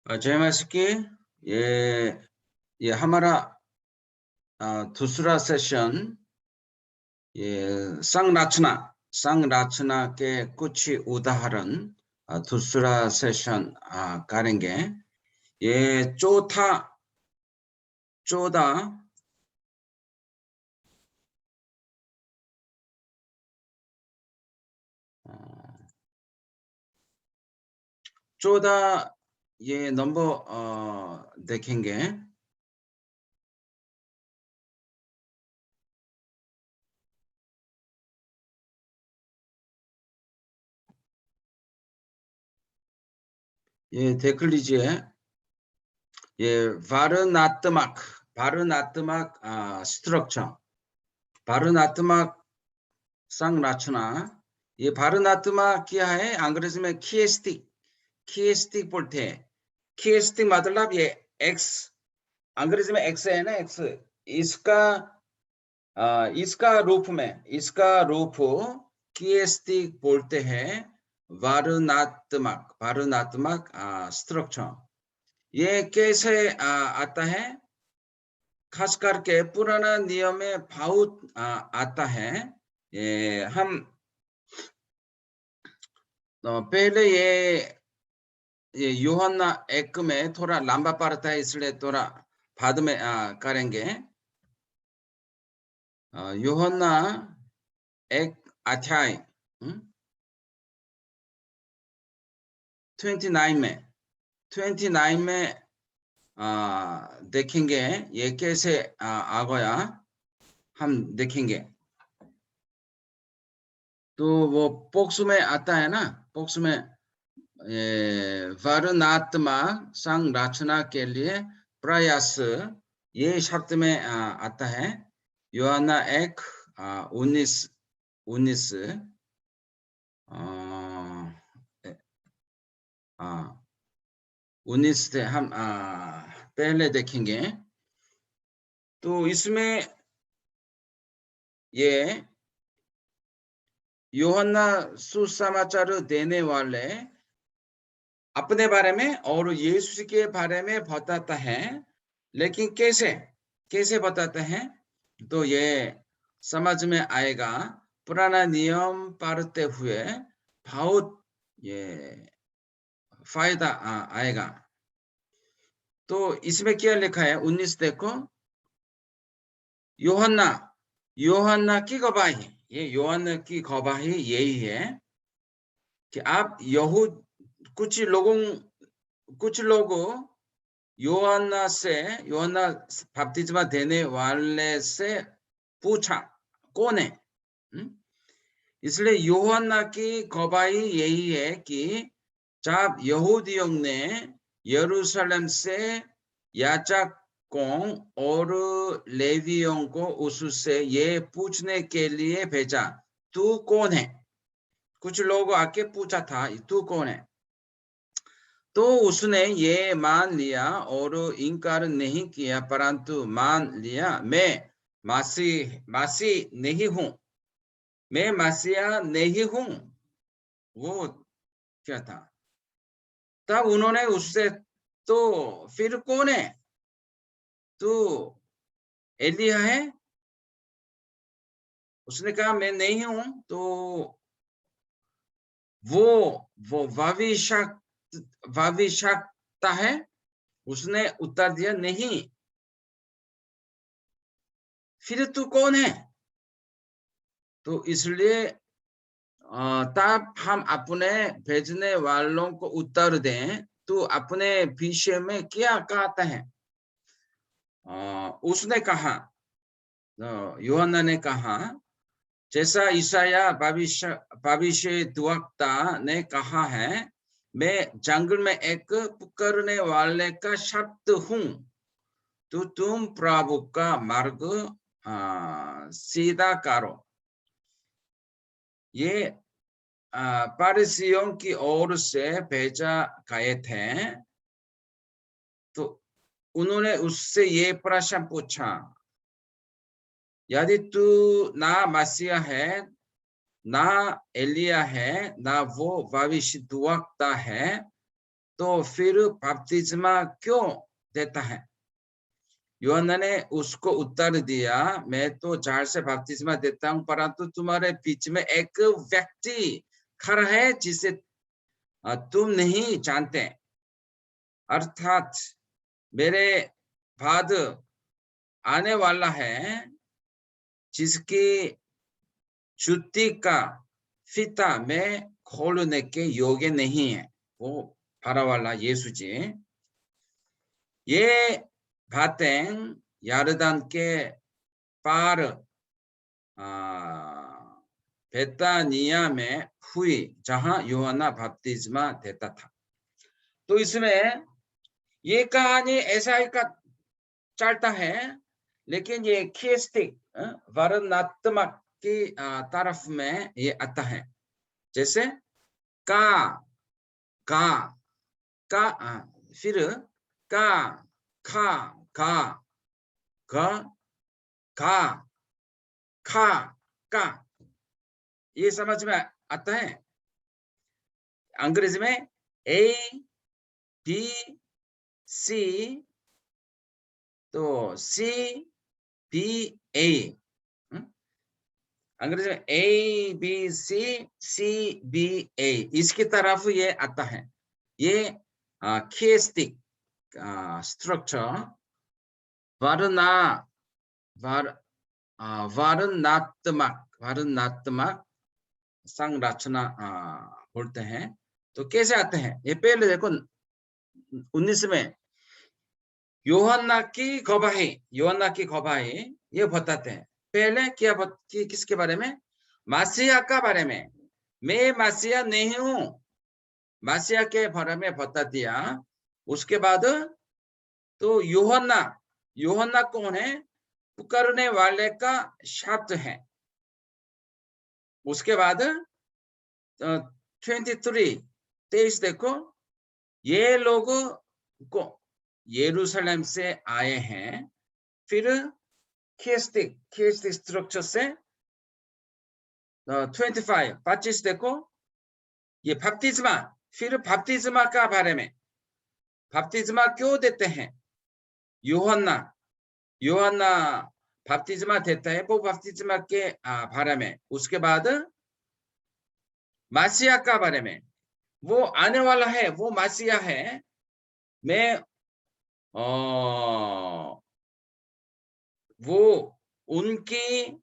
जय मसीह की। ये हमारा दूसरा सेशन ये संरचना के कुछ उदाहरण दूसरा सेशन करेंगे। ये चौदह ये नंबर देखेंगे। ये देख लीजिए। ये वर्णनात्मक स्ट्रक्चर, वर्णनात्मक संरचना। ये वर्णनात्मक क्या है? अंग्रेजी में खीस्टिक बोलते हैं। खीस्टिक मतलब ये एक्स, अंग्रेजी में एक्स है ना, एक्स। इसका रूप खीस्टिक बोलते हैं। वर्णनात्मक स्ट्रक्चर। ये कैसे आता है? खास करके पुराना नियम में बहुत आता है। ये हम पहले ये यूहन्ना 1 में थोड़ा लंबा पड़ता है, इसलिए थोड़ा बाद में करेंगे। यूहन्ना 1 अध्याय 29 में देखेंगे ये कैसे आ गया, हम देखेंगे। तो वो पॉक्स में आता है ना, पॉक्स में वर्णनात्मक संरचना के लिए प्रयास, ये शब्द में आता है। यूहन्ना 1 19 से हम पहले देखेंगे। तो इसमें ये यूहन्ना सुसमाचार देने वाले अपने बारे में और यीशु के बारे में बताता है, लेकिन कैसे बताते हैं? तो ये समझ में आएगा। पुराना नियम पढ़ते हुए बहुत ये फायदा आएगा। तो इसमें क्या लिखा है? 19 देखो। यूहन्ना की गवाही, ये यूहन्ना की गवाही यही है कि आप कुछ लोगों यूहन्ना बपतिस्मा देने वाले से पूछा कौन है। इसलिए यूहन्ना की गवाही यही है कि जब यहूदियों ने यरूशलेम से याजकों और लेवियों को उससे ये पूछने के लिए भेजा, तू कौन है? कुछ लोग आके पूछा था, तू कौन है? तो उसने ये मान लिया और इनकार नहीं किया, परंतु मान लिया मैं मसीह नहीं हूं, मैं मसीहा नहीं हूं। वो क्या था? तब उन्होंने उससे, तो फिर कौन है? तू एलिया है? उसने कहा मैं नहीं हूं। तो वो भविष्यवक्ता है? उसने उत्तर दिया नहीं। फिर तू कौन है? तो इसलिए तब हम अपने भेजने वालों को उत्तर दें, तू अपने विषय में क्या कहता है? उसने कहा, यूहन्ना ने कहा, जैसा ईसाया भविष्यद्वक्ता ने कहा है, मैं जंगल में एक पुकारने वाले का शब्द हूं, तो तुम प्रभु का मार्ग सीधा करो। ये फरीसियों की ओर से भेजा गए थे। तो उन्होंने उससे ये प्रश्न पूछा, यदि तू ना मसीहा है, ना एलिया है, ना वो भविष्यद्वक्ता है, तो फिर बपतिस्मा क्यों देता है? यूहन्ना ने उसको उत्तर दिया, मैं तो झाड़ से बपतिस्मा देता हूँ, परंतु तुम्हारे बीच में एक व्यक्ति खड़ा है जिसे तुम नहीं जानते, अर्थात मेरे बाद आने वाला है जिसकी जूती का फीता में खोलने के योग्य नहीं है। वो फरा वाला यीशु जी। ये बातें यरदन के पार बेतानिया में हुई, जहां यूहन्ना बपतिस्मा देता था। तो इसमें ये कहानी ऐसा ही का चलता है, लेकिन ये खेस्टिक वर्णनात्मक की तरफ में ये आता है। जैसे का का का फिर का खा का का खा खा का, ये समझ में आता है। अंग्रेजी में ए बी सी, तो सी बी ए, अंग्रेजी में ए बी सी बी ए, इसकी तरफ ये आता है। ये खेस्टिक स्ट्रक्चर वर्णनात्मक संरचना बोलते हैं। तो कैसे आते हैं? ये पहले देखो 19 में यूहन्ना की गवाही ये बताते हैं। पहले क्या किसके बारे में? मसीहा का बारे में। मैं मसीहा नहीं हूं, मसीहा के बारे में बता दिया। उसके बाद तो यूहन्ना कौन है? पुकारने वाले का शब्द है। उसके बाद 23 देखो, ये लोग को यरूशलेम से आए हैं। फिर खेस्टिक स्ट्रक्चर से 25 देखो, ये बपतिस्मा। फिर बपतिस्मा का बारे में, बपतिस्मा क्यों देते हैं? यूहन्ना बपतिस्मा देता है, वो बपतिस्मा के बारे में। उसके बाद मसीहा का बारे में, वो आने वाला है, वो मसीहा है। मैं वो उनकी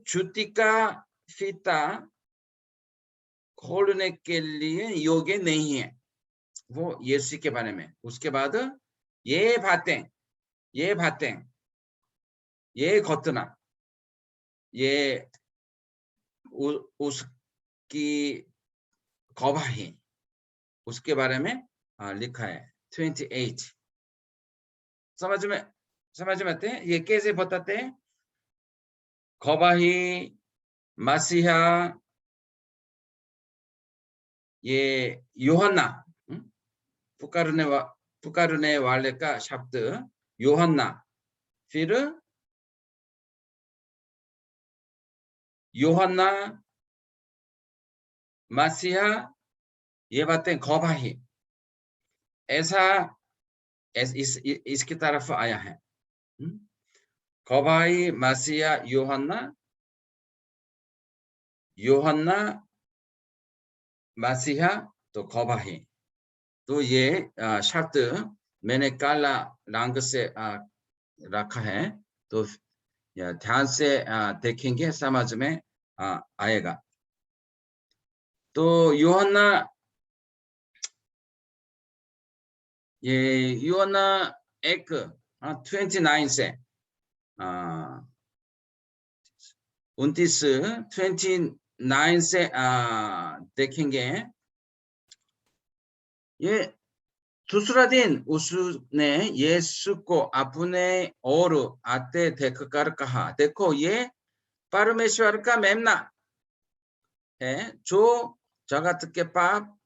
जूती का फीता खोलने के लिए योग्य नहीं है, वो यीशु के बारे में। उसके बाद ये बातें, ये घटना, ये उसकी गवाही, उसके बारे में लिखा है। 28 समझ में आते हैं? ये कैसे बताते हैं? गवाही, मसीहा, ये यूहन्ना, पुकारने वाले का शब्द यूहन्ना, फिर यूहन्ना, मसीहा, ये बातें गवाही, ऐसा इसकी तरफ आया है। गवाही, मसीहा, यूहन्ना, मसीहा, तो गवाही। तो ये शब्द मैंने काला रंग से रखा है, तो ध्यान से देखेंगे, समझ में आएगा। तो यूहन्ना, ये यूहन्ना 29 से 29 से देखेंगे। ये दूसरा दिन उसने यीशु को अपने ओर आते देखकर कहा, देखो ये परमेश्वर का मेमना है जो जगत के पाप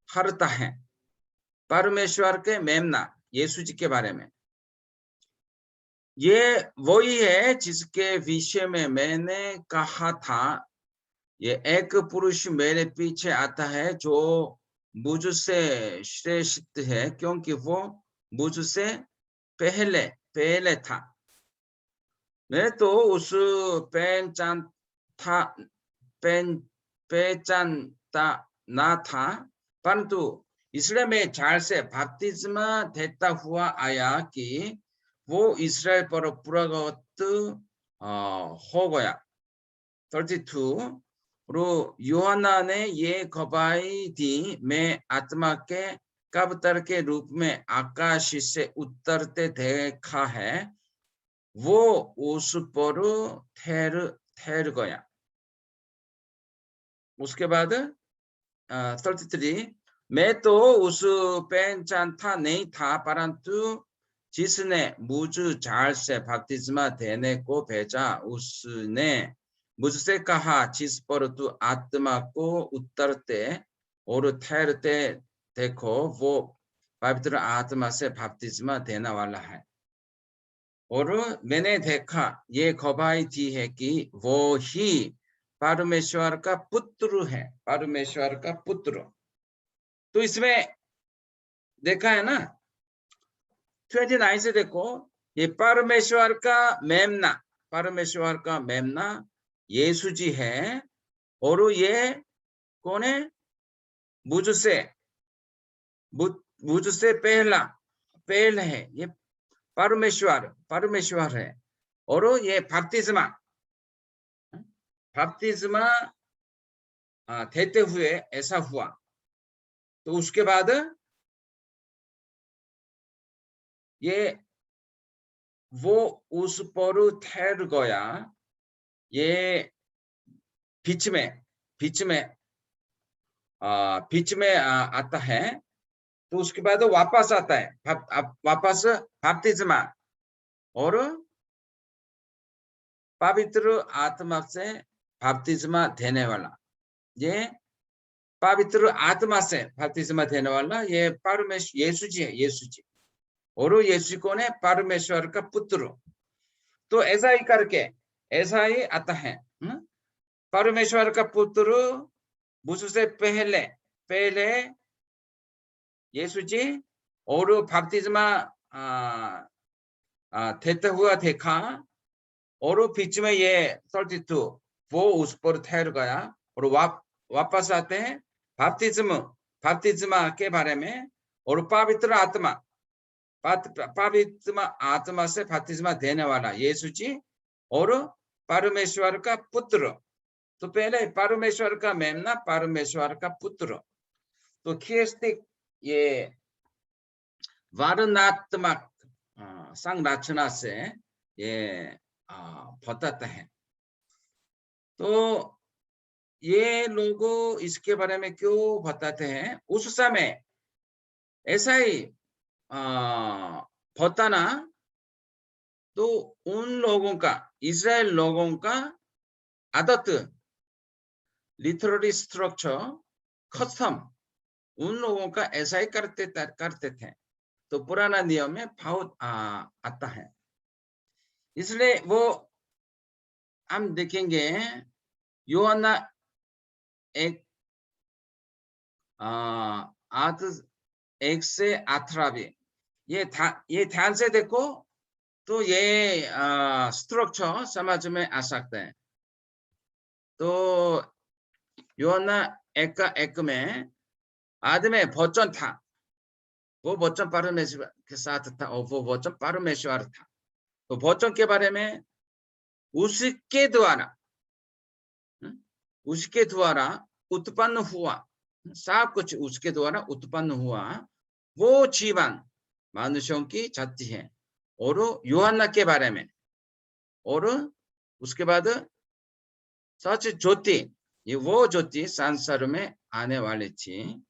हरता है। परमेश्वर के मेमना, यीशु जी के बारे में। ये वही है जिसके विषय में मैंने कहा था, ये एक पुरुष मेरे पीछे आता है जो मुझसे श्रेष्ठ है क्योंकि वो मुझसे पहले पहले था। मैं तो उस पहचान था पहन पहचानता ना था, परंतु इसलिए मैं झाड़ से बपतिस्मा देता हुआ आया कि वो इस्राएल पर पुरोहित हो गया। 32 रो यूहन्ना ने ये गवाही दी, मैं आत्मा के कबूतर के रूप में आकाश से उतरते देखा है, वो उस पर ठहर गया। उसके बाद 33 मैं तो उस पहचानता नहीं था, परंतु जिसने मुझ झाड़ से बपतिस्मा देने को भेजा उसने मुझसे कहा, जिस पर तू आत्मा को उतरते और ठहरते देखो, वो पवित्र आत्मा से बपतिस्मा देने वाला है। और मैंने देखा, ये गवाही दी है कि वो ही परमेश्वर का पुत्र है, परमेश्वर का पुत्र। तो इसमें देखा है ना, 29 से देखो, ये परमेश्वर का मेमना, परमेश्वर का मेमना यीशु जी है, और ये कौन है? मुझसे पहले है, ये परमेश्वर है। और ये बपतिस्मा देते हुए ऐसा हुआ। तो उसके बाद ये वो उस पर ठहर गया, ये बीच में आता है। तो उसके बाद वापस आता है, वापस बपतिस्मा और पवित्र आत्मा से बपतिस्मा देने वाला, ये पवित्र आत्मा से बपतिस्मा देने वाला, ये परमेश्वर यीशु जी है, यीशु जी। और यीशु कौन है? परमेश्वर का पुत्र। तो ऐसा ही करके ऐसा ही आता है, परमेश्वर का पुत्र मुझसे पहले यीशु जी, और बपतिस्मा देते हुआ देखा, और बीच में ये 32 वो उस पर ठहर गया, और वापस आते हैं बपतिस्मा के बारे में। और पवित्र आत्मा से बपतिस्मा देने वाला यीशु जी और परमेश्वर का पुत्र। तो पहले परमेश्वर का मेमना, परमेश्वर का पुत्र। तो ख्रिस्टिक ये वर्णनात्मक संरचना से ये बताते हैं। तो ये लोगों इसके बारे में क्यों बताते हैं? उस समय ऐसा ही बताना, तो उन लोगों का, इजराइल लोगों का आदत, लिटरेरी स्ट्रक्चर खत्म, उन लोगों का ऐसा ही करते थे। तो पुराना नियम में बहुत आता है, इसलिए वो हम देखेंगे यूहन्ना 1 से 18 ये ध्यान से देखो, तो ये स्ट्रक्चर समझ में आ सकता है। तो यूहन्ना 1 में आदि वचन था, वो वचन परमेश्वर के साथ था, और वो वचन परमेश्वर था। तो वचन के बारे में उसके द्वारा उत्पन्न हुआ, सब कुछ उसके द्वारा उत्पन्न हुआ, वो जीवन मनुष्यों की जाति है। और यूहन्ना के बारे में, और उसके बाद सच ज्योति, ये वो ज्योति संसार में आने वाली थी,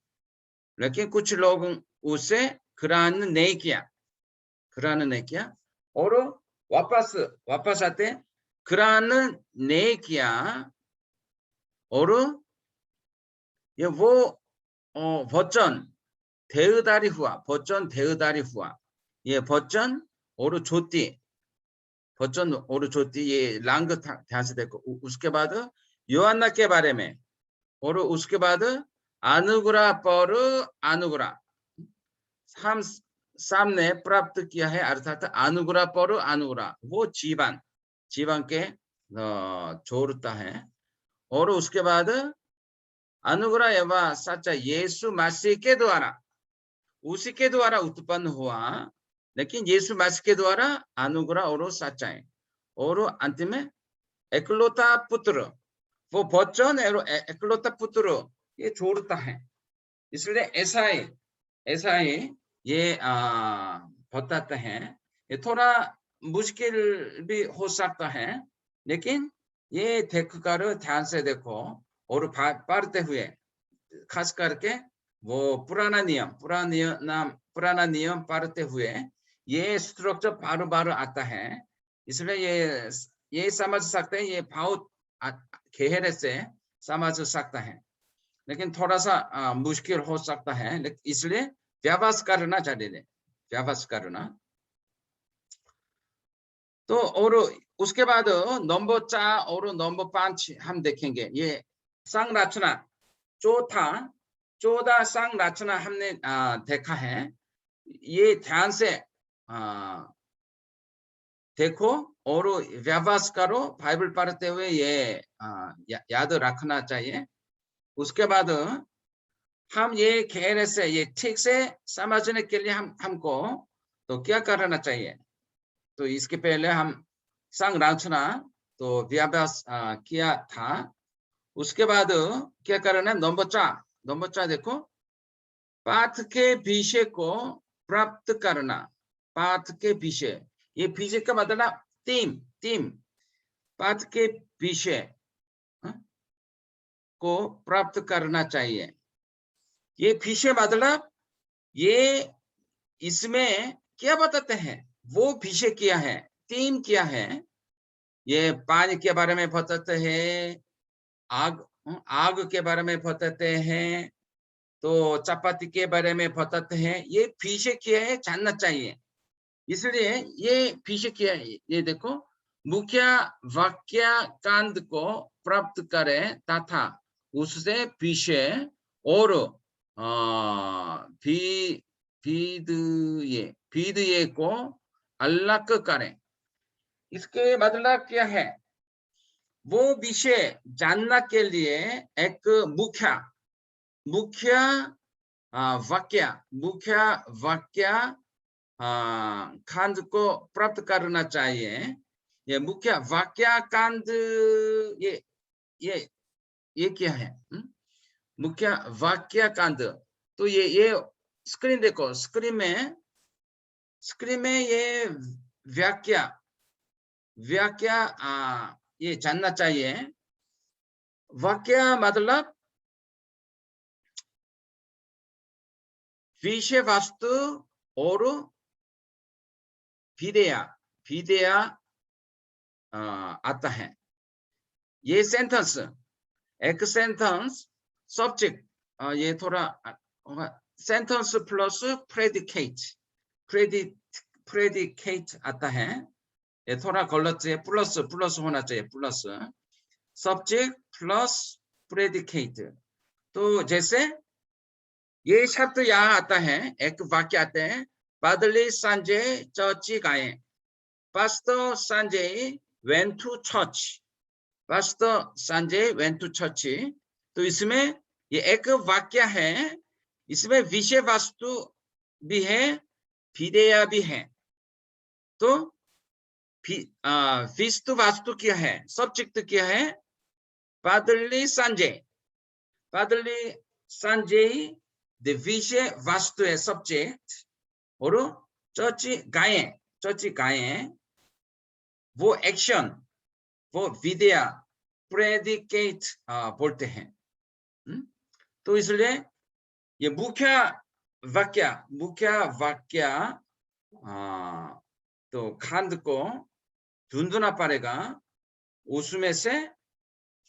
लेकिन कुछ लोग उसे ग्रहण नहीं किया, और वापस आते ग्रहण नहीं किया। और ये वो वचन देहधारी हुआ, ये वचन और ज्योति, ये लांग ध्यान से देखो। उसके बाद यूहन्ना के बारे में, और उसके बाद अनुग्रह पर अनुग्रह हम सामने प्राप्त किया है, अर्थात अनुग्रह पर अनुग्रह वो जीवन जीवन के जोड़ता है। और उसके बाद अनुग्रह एवं सच्चा यीशु मसीह के द्वारा, उसी के द्वारा उत्पन्न हुआ, लेकिन यीशु मसीह के द्वारा अनुग्रह और सच्चाई, और अंत में एकलौता पुत्र, वो वचन और एकलौता पुत्र ये जोड़ता है। इसलिए ऐसा ही ये बताते हैं। ये थोड़ा मुश्किल भी हो सकता है, लेकिन ये देखकर ध्यान से देखो और पढ़ते हुए, खास करके वो पुराना नियम पढ़ते हुए ये स्ट्रक्चर बार-बार आता है। इसलिए ये समझ सकते हैं, ये बहुत गहरे से समझ सकता है, लेकिन थोड़ा सा मुश्किल हो सकता है, इसलिए अभ्यास करना चाहिए, अभ्यास करना। तो और उसके बाद नंबर 4 और नंबर 5 हम देखेंगे। ये संरचना चौथा संरचना हमने देखा है। ये ध्यान से देखो और अभ्यास करो, बाइबल पढ़ते हुए ये याद रखना चाहिए। उसके बाद हम ये गहरे से, ये ठीक से समझने के लिए हमको तो क्या करना चाहिए? तो इसके पहले हम संरचना तो अभ्यास किया था। उसके बाद क्या करना है? नंबर 4 देखो, पाठ के विषय को प्राप्त करना। पाठ के विषय, ये विषय का मतलब थीम, पाठ के विषय को प्राप्त करना चाहिए। ये विषय मतलब ये इसमें क्या बताते हैं? वो विषय क्या है, थीम क्या है? ये पानी के बारे में बताते हैं, आग के बारे में बताते हैं, तो चपाती के बारे में बताते हैं। ये विषय क्या है जानना चाहिए। इसलिए ये विषय क्या है, ये देखो, मुख्य वाक्य कांड को प्राप्त करें तथा उससे विषय और ये को अलग करें। इसके मतलब क्या है? वो विषय जानना के लिए एक मुख्य वाक्य खंड को प्राप्त करना चाहिए। ये मुख्य वाक्य खंड, ये क्या है? मुख्य वाक्य खंड, तो ये स्क्रीन देखो, स्क्रीन में ये व्याख्या ये जानना चाहिए। वाक्य मतलब विषय वस्तु और विधेय आता है। ये सेंटेंस, एक सेंटेंस सब्जेक्ट, ये थोड़ा सेंटेंस प्लस प्रेडिकेट आता है। ये थोड़ा गलत है, प्लस होना चाहिए, प्लस सब्जेक्ट प्लस प्रेडिकेट। तो जैसे ये शब्द यहाँ आता है, एक वाक्य आते हैं, बादली संजय चर्च गए। Pastor Sanjay went to church. Pastor Sanjay went to church. तो इसमें ये एक वाक्य है, इसमें विषय वस्तु भी है, विधेय भी है। तो विस्तु वस्तु क्या है, सब्जेक्ट क्या है? बादली संजय द विषय वस्तु है सब्जेक्ट, और चर्च गए वो एक्शन, वो विधेय, प्रेडिकेट बोलते हैं। तो इसलिए ये मुख्य वाक्य तो खंड को ढूंढना पड़ेगा, उसमें से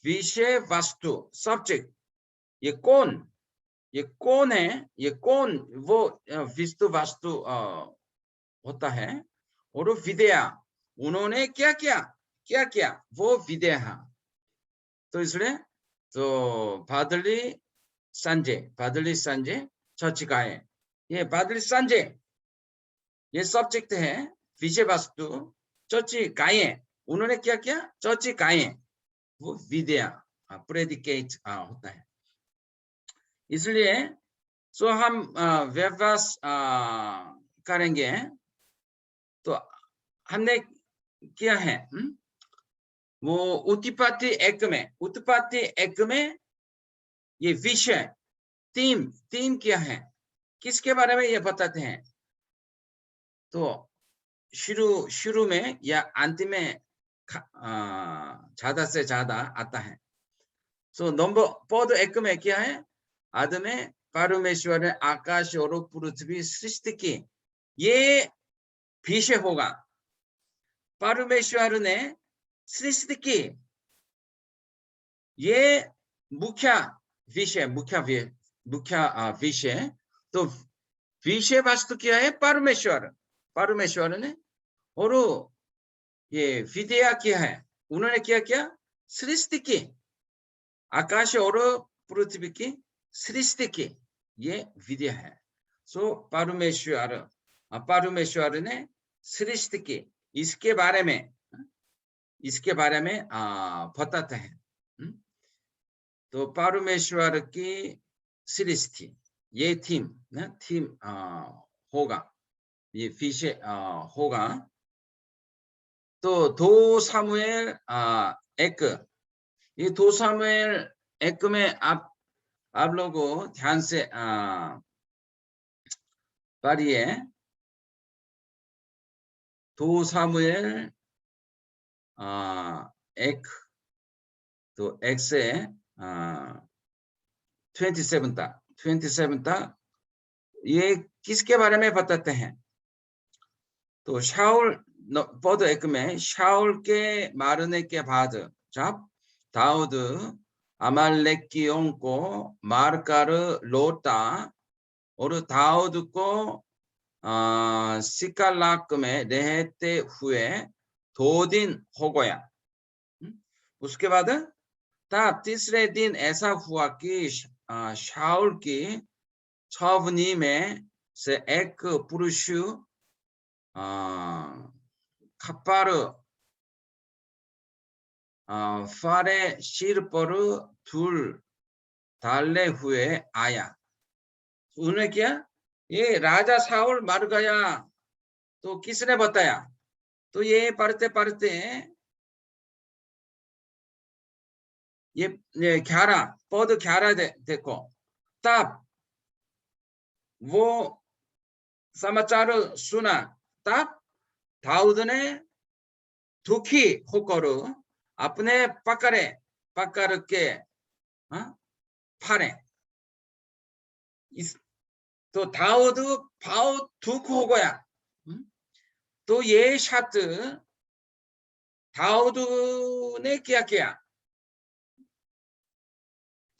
विषय वस्तु सब्जेक्ट, ये कौन है, ये कौन वो विस्तु वस्तु होता है, और विधेय, उन्होंने क्या किया वो विधेय है। तो इसलिए तो बादली संजय, बादली संजय चर्च गाए। ये बादली संजय ये सब्जेक्ट है, विषय वस्तु चर्च गाए। उन्होंने क्या किया? चर्च गाए, वो विद्या प्रेडिकेट होता है। इसलिए सो हम व्यवहार करेंगे। तो हमने क्या है वो उत्पत्ति एक में ये विषय थीम क्या है, किसके बारे में ये बताते हैं? तो शुरू में या अंत में ज्यादा से ज्यादा आता है। सो नंबर पद एक में क्या है? आदि में परमेश्वर ने आकाश और पृथ्वी सृष्टि की। ये विषय होगा, परमेश्वर ने सृष्टि की। ये मुख्य विषय तो विषय वस्तु क्या है? परमेश्वर ने। और ये विद्या क्या है? उन्होंने क्या किया? सृष्टि की, आकाश और पृथ्वी की सृष्टि की, ये विद्या है। सो परमेश्वर ने सृष्टि की, इसके बारे में बताते हैं। तो परमेश्वर की सृष्टि, ये थीम होगा, ये विषय होगा। तो 2 सामुएल 1, ये 2 सामुएल 1 में आप लोगों ध्यान से पढ़िए। 2 सामुएल 1 तो 1 से 27 तक ये किसके बारे में बताते हैं? तो शाऊल पद 1 में शाऊल के मारने के बाद जब दाऊद अमालेकियों को मारकर लौटा और दाऊद को सिकलाग में रहते हुए 2 दिन हो गया। उसके बाद तब तीसरे दिन ऐसा हुआ कि शाऊल की छावनी में से एक पुरुष खप्पर फारे सिर पर धूल डाले हुए आया। उन्होंने क्या? ये राजा शाऊल मर गया। तो किसने बताया? तो ये पढ़ते पढ़ते ये 11 पद 11 देखो। तब वो समाचार सुना, तब दाऊद ने दुखी होकर अपने पकड़ के फाड़े। तो दाऊद बहुत दुख हो गया। तो ये शब्द दाऊद ने क्या किया?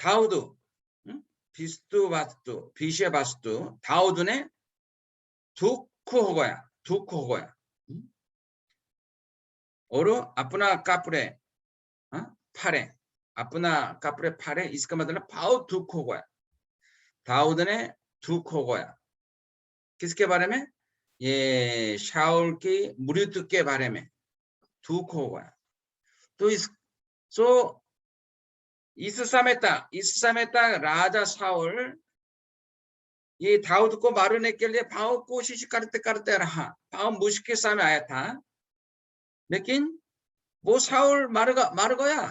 दाऊद विषय वस्तु दाऊद ने दुख हो गया और अपना कपड़े फाड़े, इसका मतलब बहुत दुख हो गया। दाऊद ने दुख हो गया किसके बारे में? ये शाऊल की मृत्यु के बारे में दुख हो गया। तो इस समय तक राजा शाऊल ये दाऊद को मारने के लिए बहुत कोशिश करते रहा। बहुत मुश्किल समय आया था, लेकिन वो शाऊल मर गया।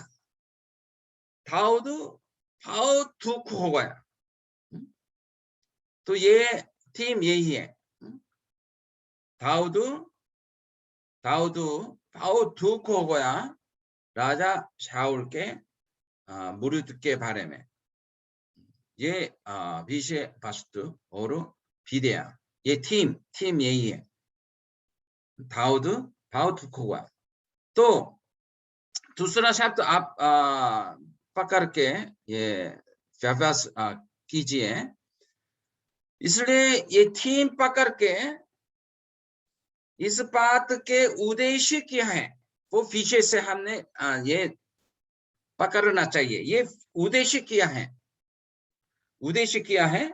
दाऊद बहुत दुख हो गया। तो ये थीम यही है। दाऊद बहुत दुख हो गया राजा शाऊल के मृत्यु के बारे में। ये विषय वस्तु और विद्या, ये थीम यही है। दाऊद बहुत दुख हुआ। तो दूसरा शब्द आप पकड़ के ये अभ्यास कीजिए। इसलिए ये थीम पकड़ के इस बात के उद्देश्य क्या है वो विषय से हमने ये पकड़ना चाहिए। ये उद्देश्य क्या है? उद्देश्य किया है।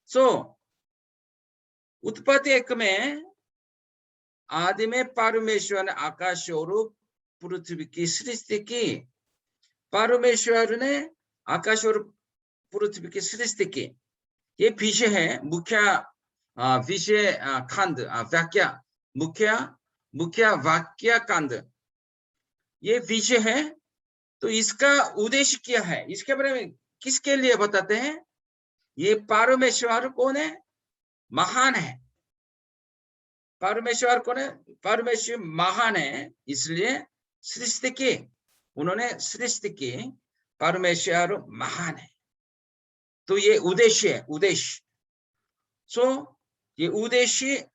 सो उत्पत्ति 1 में आदि में परमेश्वर ने आकाश और पृथ्वी की सृष्टि की। परमेश्वर ने आकाश और पृथ्वी की सृष्टि की। ये विषय है, मुख्य विषय खंड व्याख्या, मुख्य वाक्य खंड, ये विषय है। तो इसका उद्देश्य क्या है, इसके बारे में किसके लिए बताते हैं? ये परमेश्वर कौन है? महान है। परमेश्वर कौन है? परमेश्वर महान है, इसलिए सृष्टि की, उन्होंने सृष्टि की, परमेश्वर महान है। तो ये उद्देश्य है, उद्देश्य। सो ये उद्देश्य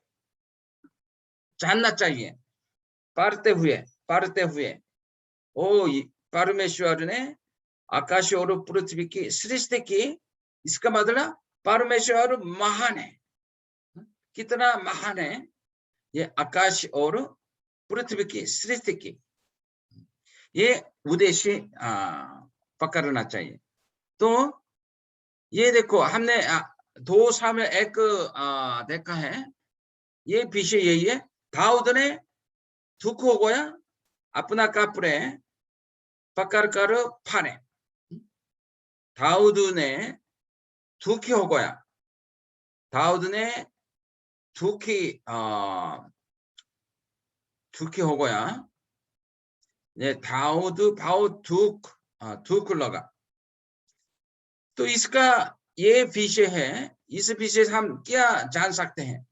जानना चाहिए पढ़ते हुए। ओ परमेश्वर ने आकाश और पृथ्वी की सृष्टि की, इसका मतलब परमेश्वर महान है। कितना महान है? ये आकाश और पृथ्वी की सृष्टि की, ये उद्देश्य पकड़ना चाहिए। तो ये देखो, हमने 2 सामने एक देखा है, ये विषय यही है। दाऊद ने दुख हो गया, अपना कपड़े पकड़ कर फाड़े। दाऊद ने दुखी हो गया, दाऊद ने दुखी हो गया, ये दाऊद बहुत दुख लगा। तो इसका ये विषय है, इस विषय से हम क्या जान सकते हैं?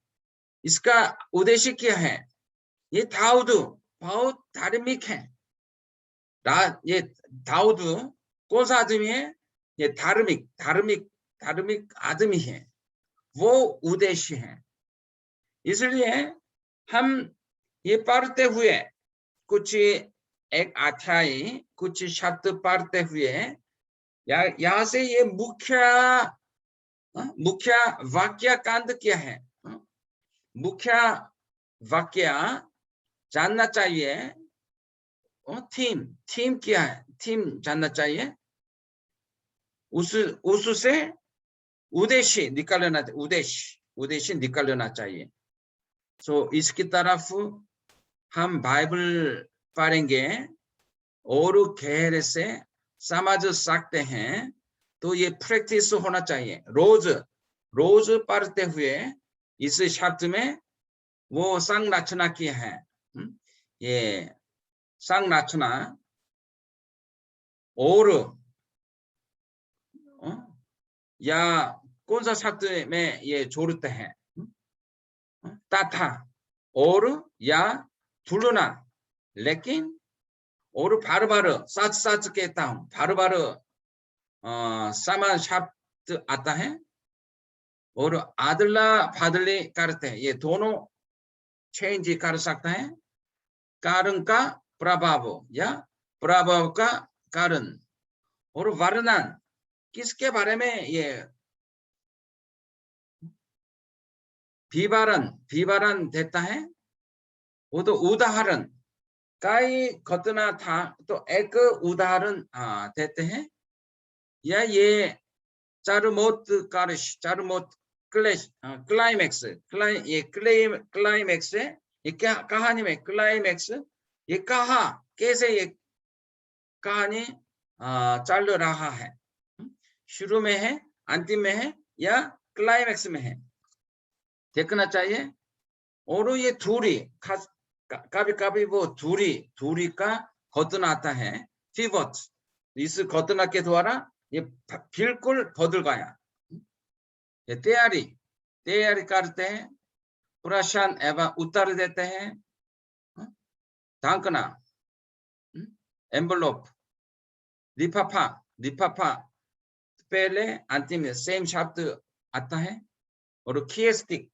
इसका उद्देश्य क्या है? ये दाऊद बहुत धार्मिक है। ये दाऊद कौन सा आदमी है? ये धार्मिक आदमी है, वो उद्देश्य है। इसलिए हम ये पढ़ते हुए, कुछ एक अध्याय, कुछ शब्द पढ़ते हुए, यहाँ से ये मुख्य वाक्य कांड क्या है, मुख्य वाक्य जानना चाहिए। थीम क्या है, थीम जानना चाहिए। उससे उद्देश्य निकालना चाहिए। सो इसकी तरफ हम बाइबल पढ़ेंगे और गहरे से समझ सकते हैं। तो ये प्रैक्टिस होना चाहिए, रोज पढ़ते हुए इस शब्द में वो संरचना किया है। ये संरचना और या कौन सा शब्द में ये जोड़ते हैं? तथा और या तुलना। लेकिन और बार सच कहता हूँ, बार समान शब्द आता है और अदला बदली करते हैं, ये दोनों चेंज कर सकता है। कारण का प्रभाव या प्रभाव का कारण, और वर्णन किसके बारे में? ये विवरण देता है, वो तो उदाहरण, कई घटना था तो एक उदाहरण देते हैं। या ये चारुमोत क्लाइमेक्स, ये क्लाइमेक्स है, ये क्या कहानी में क्लाइमेक्स, ये कहा कैसे ये कहानी चल रहा है, शुरू में है, अंतिम में है, या क्लाइमेक्स में है, देखना चाहिए। और ये धुरी, कभी कभी वो धुरी का घटना आता है, पिवट, इस घटना के द्वारा ये बिल्कुल बदल गया। ये तैयारी करते हैं, प्रश्न एवं उत्तर देते हैं, ढांकना, एनवेलप, लिफाफा, पहले अंतिम में सेम शब्द आता है। और खियस्टिक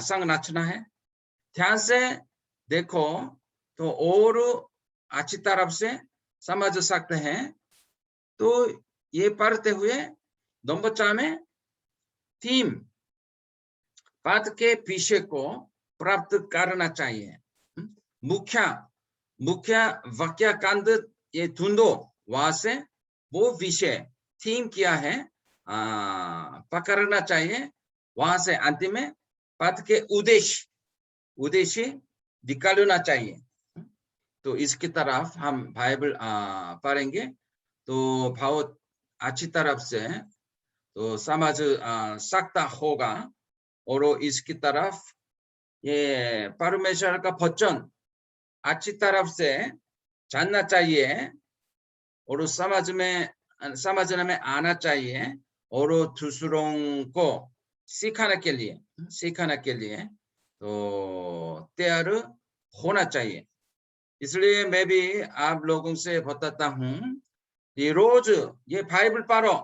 संरचना है। ध्यान से देखो तो और अच्छी तरफ से समझ सकते हैं। तो ये पढ़ते हुए नंबर 4 में थीम, बात के विषय को प्राप्त करना चाहिए। मुख्य वाक्य कांड ये ढूंढो, वहां से वो विषय थीम क्या है पकड़ना चाहिए, वहां से अंतिम में पद के उद्देश्य निकालना चाहिए। तो इसकी तरफ हम बाइबल पढ़ेंगे तो बहुत अच्छी तरफ से तो समझ सकता होगा। और इसकी तरफ ये परमेश्वर का वचन अच्छी तरफ से जानना चाहिए और समझने में आना चाहिए और दूसरों को सिखाने के लिए तो तैयार होना चाहिए। इसलिए मैं भी आप लोगों से बताता हूँ कि रोज ये बाइबल पढ़ो।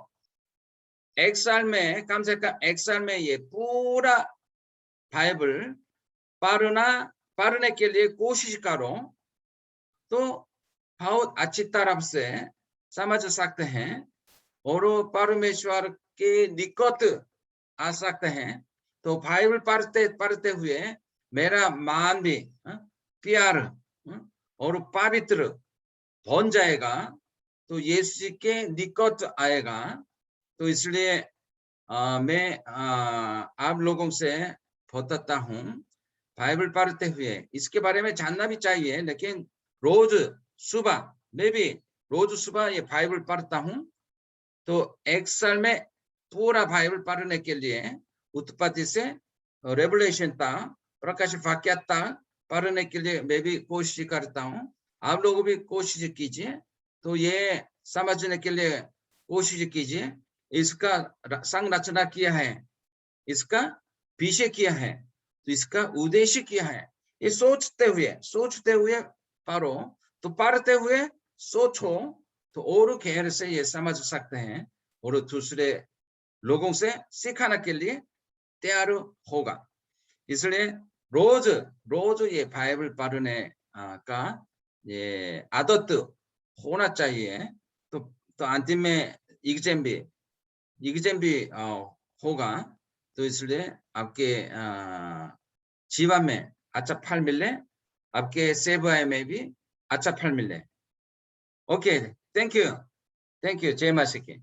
एक साल में कम से कम एक साल में ये पूरा बाइबल पढ़ने के लिए कोशिश करो तो बहुत अच्छी तरफ से समझ सकते हैं और परमेश्वर के निकट आ सकते हैं। तो बाइबल पढ़ते हुए मेरा मन भी प्यार और पवित्र बन जाएगा, तो यीशु के निकट आएगा। तो इसलिए मैं आप लोगों से बताता हूँ बाइबल पढ़ते हुए इसके बारे में जानना भी चाहिए, लेकिन रोज सुबह मैं भी रोज सुबह ये बाइबल पढ़ता हूँ। तो एक साल में पूरा बाइबल पढ़ने के लिए उत्पत्ति से रेवलेशन तक प्रकाश वाक्य तक पढ़ने के लिए मैं भी कोशिश करता हूँ। आप लोग भी कोशिश कीजिए, तो ये समझने के लिए कोशिश कीजिए इसका संरचना किया है, इसका विषय किया है, तो इसका उद्देश्य क्या है, ये सोचते हुए पढ़ो। तो पढ़ते हुए सोचो तो और गहरे से ये समझ सकते हैं और दूसरे लोगों से सिखाने के लिए तैयार होगा। इसलिए रोज ये बाइबल पढ़ने का ये आदत होना चाहिए। तो अंतिम में एग्जाम भी होगा। तो इसलिए आपके जीवन में अच्छा फल मिले, आपके सेवा में भी अच्छा फल मिले। ओके, थैंक यू जय मसीह की।